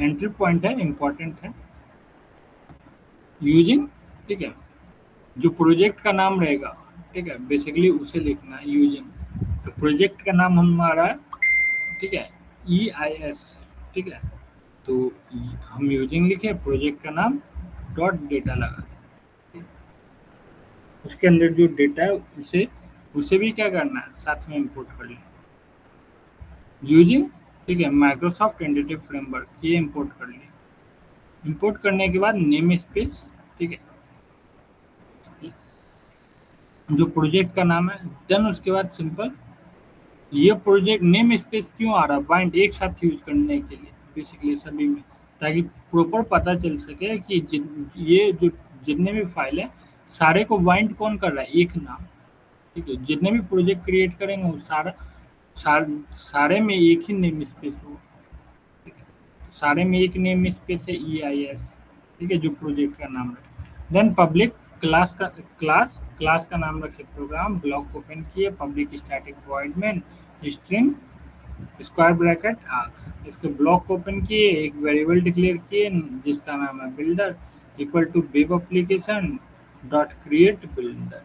Entry point है, important है। Using, ठीक है, जो प्रोजेक्ट का नाम रहेगा, ठीक है, बेसिकली उसे लिखना है यूजिंग। तो प्रोजेक्ट का नाम हमारा है, ठीक है, EIS, ठीक है। तो हम यूजिंग लिखे, प्रोजेक्ट का नाम, डॉट डेटा लगा, ठीक है? उसके अंदर जो डेटा है उसे उसे भी क्या करना है, साथ में इंपोर्ट कर लेना। यूजिंग, ठीक है, माइक्रोसॉफ्ट एंटिटी फ्रेमवर्क, ये इंपोर्ट कर लिया। इंपोर्ट करने के बाद नेम स्पेस, ठीक है, जो प्रोजेक्ट का नाम है, देन उसके बाद सिंपल ये प्रोजेक्ट नेम स्पेस क्यों आ रहा है, बाइंड एक साथ यूज करने के लिए बेसिकली सभी में, ताकि प्रॉपर पता चल सके कि ये जो जितने भी फाइल है सारे को बाइंड कौन कर रहा है, एक नाम, ठीक है। जितने भी प्रोजेक्ट क्रिएट करेंगे वो सारे में एक ही नेम स्पेस होगा, ठीक है। सारे में एक नेम स्पेस है EIS, ठीक है, जो प्रोजेक्ट का नाम है। देन पब्लिक क्लास का नाम रखे प्रोग्राम, ब्लॉक ओपन किए, पब्लिक स्टैटिक वॉइड में स्ट्रिंग स्क्वायर ब्रैकेट आर्क्स, इसके ब्लॉक ओपन किए, एक वेरिएबल डिक्लेयर किए जिसका नाम है builder, equal to web application dot create builder.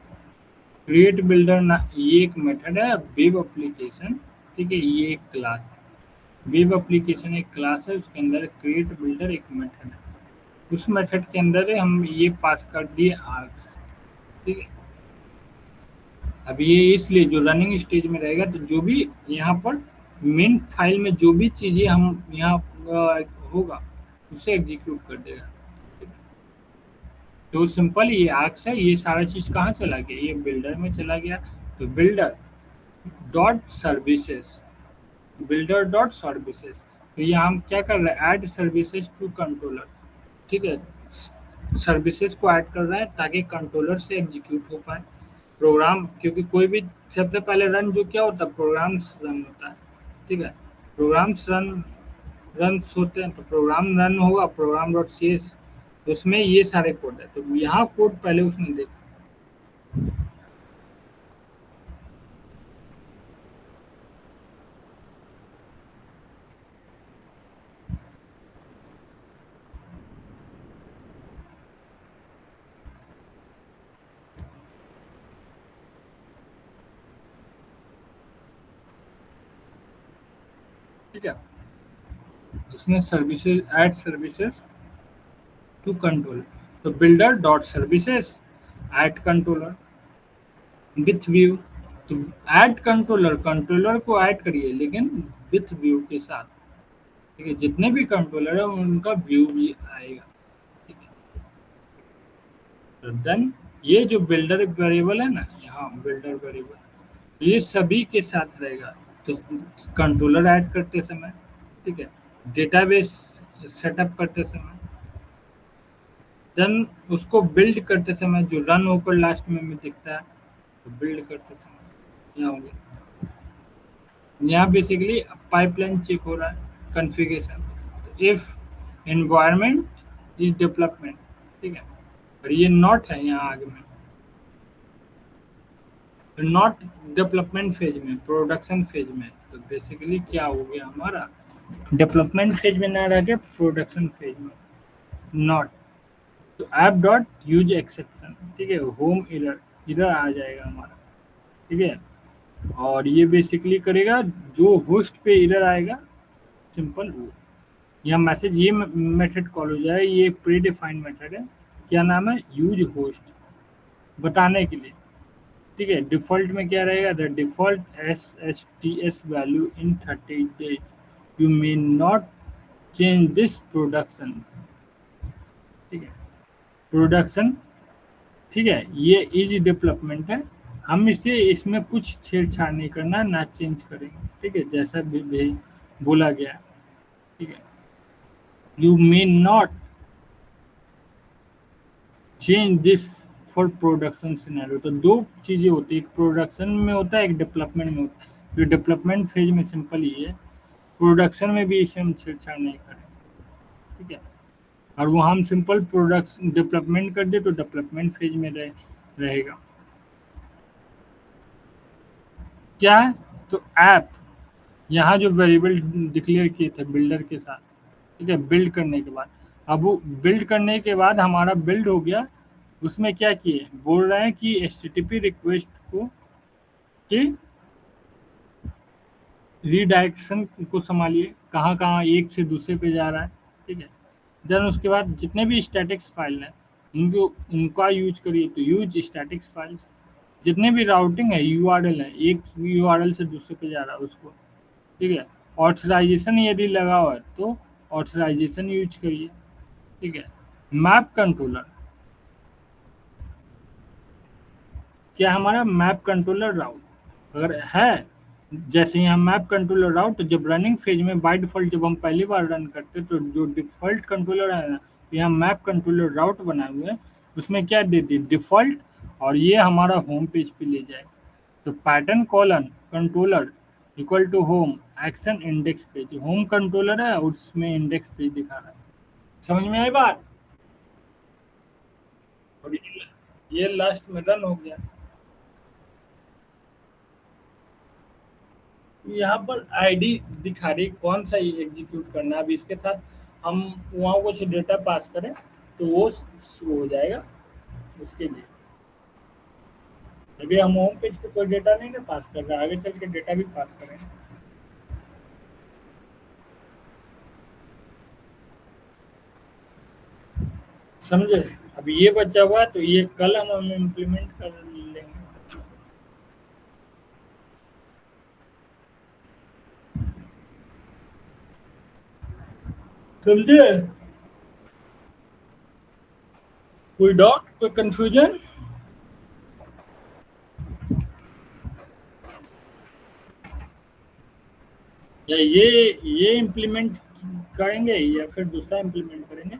Create builder ना ये एक मेथड है, वेब एप्लीकेशन, ठीक है, ये एक क्लास है। वेब एप्लीकेशन एक क्लास है, उसके अंदर क्रिएट बिल्डर एक मेथड है। उस मेथड के अंदर हम ये पास कर दिए आर्क्स, ठीक है। अब ये इसलिए जो रनिंग स्टेज में रहेगा, तो जो भी यहाँ पर मेन फाइल में जो भी चीजें हम यहाँ होगा उसे एग्जीक्यूट कर देगा, ठीक है? तो सिंपल ये आर्क्स है, ये सारा चीज कहाँ चला गया, ये बिल्डर में चला गया। तो builder dot services, builder dot services, तो यहाँ हम क्या कर रहे हैं, ऐड सर्विसेज टू कंट्रोलर, ठीक है। सर्विसेज को ऐड कर रहा है ताकि कंट्रोलर से एग्जीक्यूट हो पाए प्रोग्राम, क्योंकि कोई भी सबसे पहले रन जो क्या होता है, प्रोग्राम्स रन होता है, ठीक है। प्रोग्राम्स रन होते हैं, तो प्रोग्राम रन होगा, प्रोग्राम डॉट सी एस, उसमें ये सारे कोड है। तो यहाँ कोड पहले उसने देखा, ठीक है। उसने services add services to controller, तो builder dot services add controller with view. तो ऐड कंट्रोलर, कंट्रोलर को ऐड करिए लेकिन विथ व्यू के साथ, ठीक है। जितने भी कंट्रोलर है उनका व्यू भी आएगा, ठीक है। तो देन ये जो बिल्डर वेरिएबल है ना, यहाँ बिल्डर वेरिएबल ये सभी के साथ रहेगा। तो कंट्रोलर ऐड करते समय, ठीक है, डेटाबेस सेटअप करते समय, देन उसको बिल्ड करते समय जो रन होकर लास्ट में दिखता है, तो बिल्ड करते समय यहाँ हो गया। यहाँ बेसिकली पाइपलाइन चेक हो रहा है, configuration, if environment is development, ठीक है। और ये नॉट है यहाँ आगे में, तो नॉट डेवलपमेंट फेज में, प्रोडक्शन फेज में। तो बेसिकली क्या हो गया हमारा, डेवलपमेंट फेज में ना रह के प्रोडक्शन फेज में, नॉट। तो ऐप डॉट यूज एक्सेप्शन, ठीक है, होम एरर इधर आ जाएगा हमारा, ठीक है। और ये बेसिकली करेगा जो होस्ट पे एरर आएगा, सिंपल वो यह मैसेज, ये मेथड कॉल हो जाए, ये प्री डिफाइंड मेथड है, क्या नाम है, यूज होस्ट, बताने के लिए, ठीक है। डिफॉल्ट में क्या रहेगा, the default SSTS value in 30 days, you may not change this production, ठीक है, प्रोडक्शन, ठीक है। ये इज डेवलपमेंट है, हम इसे इसमें कुछ छेड़छाड़ नहीं करना, ना चेंज करेंगे, ठीक है, जैसा भी बोला गया, ठीक है। You may not change this for production scenario. तो दो चीजें होती है, एक प्रोडक्शन में होता है, एक डेवलपमेंट में होता है। तो डेवलपमेंट फेज में सिंपल ही है, प्रोडक्शन में भी इसे हम छेड़छाड़ नहीं करेंगे, ठीक है। और वो हम सिंपल प्रोडक्शन डेवलपमेंट कर दे तो डेवलपमेंट फेज में रहेगा। क्या है, तो ऐप, यहाँ जो वेरिएबल डिक्लेयर किए थे बिल्डर के साथ, ठीक है, बिल्ड करने के बाद। अब वो बिल्ड करने के बाद हमारा बिल्ड हो गया, उसमें क्या किए, बोल रहे हैं कि एचटीटीपी रिक्वेस्ट को कि रीडायरेक्शन को संभालिए, कहाँ कहाँ एक से दूसरे पे जा रहा है, ठीक है। देन उसके बाद जितने भी स्टैटिक्स फाइल हैं उनको उनका यूज करिए, तो यूज स्टैटिक्स फाइल्स। जितने भी राउटिंग है यूआरएल है, एक यूआरएल से दूसरे पे जा रहा है उसको, ठीक है। ऑथराइजेशन यदि लगा हुआ है तो ऑथराइजेशन यूज करिए, ठीक है। मैप कंट्रोलर, क्या हमारा मैप कंट्रोलर राउट अगर है, जैसे यहाँ मैप कंट्रोलर राउट, तो जब रनिंग फेज में बाय डिफॉल्ट जब हम पहली बार रन करते हैं तो जो डिफॉल्ट कंट्रोलर है ना, तो यहाँ मैप कंट्रोलर राउट बनाए हुए हैं, उसमें क्या दे दी डिफॉल्ट, और ये हमारा होम पेज पे ले जाएगा। तो pattern colon controller equal to home action index page, home controller है और उसमें इंडेक्स पेज दिखा रहा है। समझ में आई बात? और ये लास्ट में रन हो गया। यहाँ पर आईडी दिखा रही कौन सा एग्जीक्यूट करना है। अब इसके साथ हम वहाँ कुछ डेटा पास करें तो वो शुरू हो जाएगा उसके लिए। अभी हम होम पेज पे कोई डेटा नहीं ना पास कर रहे, आगे चल के डेटा भी पास करेंगे। समझे? अब ये बचा हुआ है तो ये कल हम इम्प्लीमेंट कर लेंगे। समझे? कोई डाउट, कोई कंफ्यूजन? या ये इम्प्लीमेंट करेंगे या फिर दूसरा इम्प्लीमेंट करेंगे?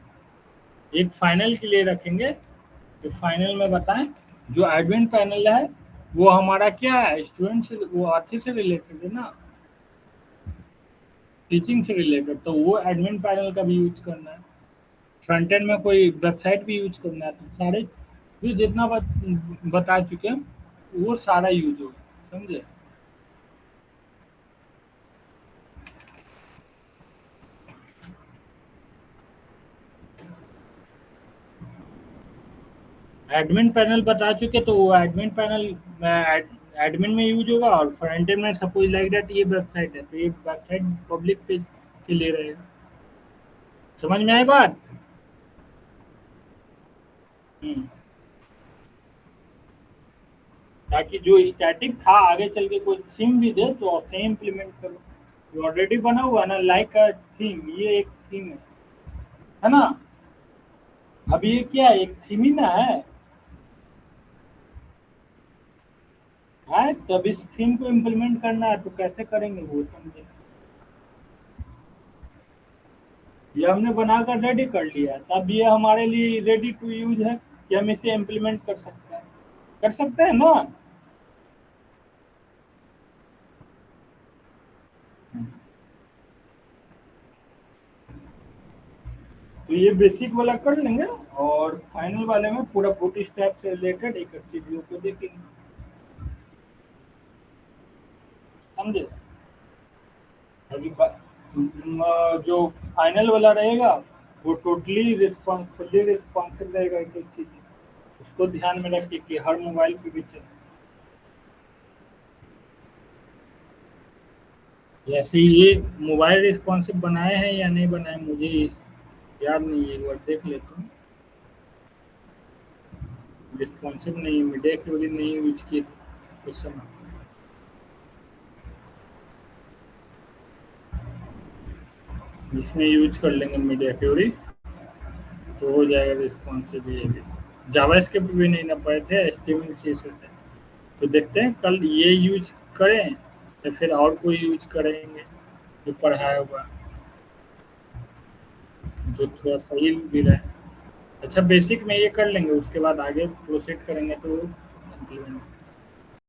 एक फाइनल के लिए रखेंगे, तो फाइनल में बताएं। जो एडमिन पैनल है वो हमारा क्या है, स्टूडेंट से, वो अच्छे से रिलेटेड है ना, टीचिंग से रिलेटेड, तो वो एडमिन पैनल का भी यूज करना है। फ्रंट एंड में कोई वेबसाइट भी यूज करना है, तो सारे जो जितना बता चुके हैं वो सारा यूज होगा। समझे? एडमिन पैनल बता चुके, तो वो एडमिन पैनल एडमिन में यूज होगा, और फ्रंट एंड में सपोज लाइक दैट ये वेबसाइट है तो ये वेबसाइट पब्लिक पेज के लिए रहेगा। समझ में आई बात? हम्म। ताकि जो स्टैटिक था आगे चल के कोई थीम भी दे तो सेम इम्प्लीमेंट करो। जो ऑलरेडी बना हुआ है ना, लाइक अ थीम, ये एक थीम है ना। अब ये क्या है, एक थीम ही ना है, तब इस थीम को इम्प्लीमेंट करना है तो कैसे करेंगे वो समझे। ये हमने बनाकर रेडी कर लिया है, तब ये हमारे लिए रेडी टू यूज है कि हम इसे इम्प्लीमेंट कर सकते हैं। कर सकते हैं ना? तो ये बेसिक वाला कर लेंगे, और फाइनल वाले में पूरा बूट स्ट्रैप से रिलेटेड एक अच्छी चीजों को देखेंगे। समझे? अभी जो फाइनल वाला रहेगा वो टोटली रिस्पॉन्सिबली रिस्पॉन्सिव रहेगा एक एक चीज, उसको ध्यान में रखिए कि हर मोबाइल पे भी चले। जैसे ये मोबाइल रिस्पॉन्सिव बनाए हैं या नहीं बनाए मुझे याद नहीं है, एक बार देख लेता हूँ। रिस्पॉन्सिव नहीं, मीडिया क्वेरी नहीं यूज किए थे उस समय। इसमें यूज कर लेंगे मीडिया क्वेरी तो हो जाएगा रिस्पॉन्सिव। ये भी जावास्क्रिप्ट भी नहीं ना पाए थे, एचटीएमएल सीएसएस है। तो देखते हैं कल ये यूज करें या फिर और कोई यूज करेंगे जो पढ़ाया हुआ, जो थोड़ा सही भी रहे। अच्छा बेसिक में ये कर लेंगे, उसके बाद आगे प्रोसीड करेंगे तो इम्प्लीमेंट